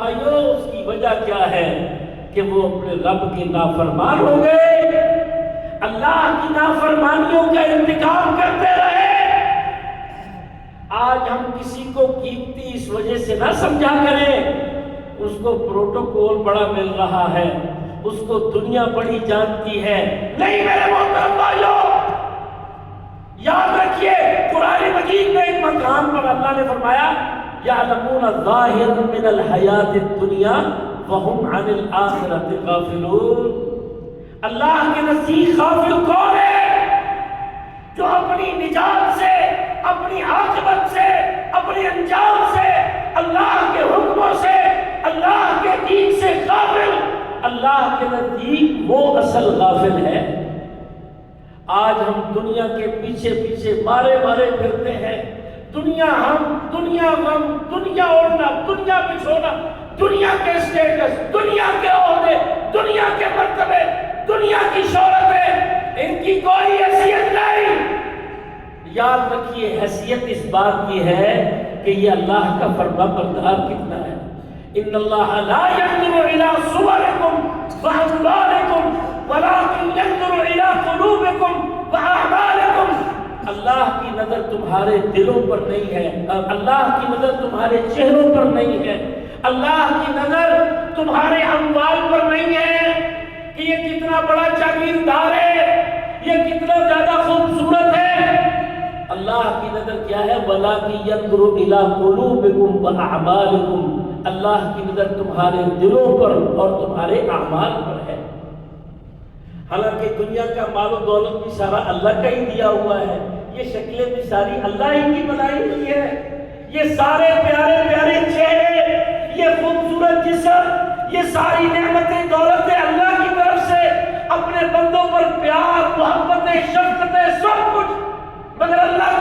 آئیو اس کی وجہ کیا ہے کہ وہ اپنے رب کے نافرمان ہو گئے، اللہ کی نافرمانیوں کا انتقام کرتے رہے۔ آج ہم کسی کو قیمتی اس وجہ سے نہ سمجھا کریں اس کو پروٹوکول بڑا مل رہا ہے، اس کو دنیا بڑی جانتی ہے۔ نہیں میرے محترم بھائیو، یاد رکھیے قرآن مجید میں ایک مقام پر اللہ نے فرمایا یعلمون ظاہرا من الحیات الدنیا وہم عن الآخرۃ غافلون۔ اللہ کے نزدیک غافل کون ہے؟ جو اپنی نجات سے، اپنی عاقبت سے، اپنے انجام سے، اللہ کے حکموں سے، اللہ کے دین سے غافل، اللہ کے نزدیک وہ اصل غافل ہے۔ آج ہم دنیا کے پیچھے پیچھے مارے پھرتے ہیں، دنیا ہم، دنیا غم، دنیا اوڑھنا، دنیا بچھونا، دنیا کے اسٹیٹس، دنیا کے عہدے، دنیا کے مرتبے، دنیا کی شہرتیں، ان کی کوئی حیثیت نہیں۔ یاد رکھیے حیثیت اس بات کی ہے کہ یہ اللہ کا فرما بردار کتنا ہے۔ ان اللہ لا ينظر الى صورکم واموالکم ولكن ينظر الى قلوبکم واعمالکم۔ اللہ کی نظر تمہارے دلوں پر نہیں ہے، اللہ کی نظر تمہارے چہروں پر نہیں ہے، اللہ کی نظر تمہارے اموال پر نہیں ہے کہ یہ کتنا بڑا جاگیردار ہے، یہ کتنا زیادہ خوبصورت ہے۔ اللہ کی نظر کیا ہے؟ وَلَٰكِن يَنظُرُ إِلَىٰ قُلُوبِكُمْ وَأَعْمَالِكُمْ۔ اللہ کی نظر تمہارے دلوں پر اور تمہارے اعمال پر ہے۔ حالانکہ دنیا کا مال و دولت بھی سارا اللہ کا ہی دیا ہوا ہے، یہ شکلیں بھی ساری اللہ ہی کی بنائی ہوئی ہے، یہ سارے پیارے پیارے چہرے، یہ خوبصورت جسم، یہ ساری نعمتیں دولتیں اللہ کی طرف سے اپنے بندوں پر پیار، محبتیں، شفقتیں، سب کچھ، مگر اللہ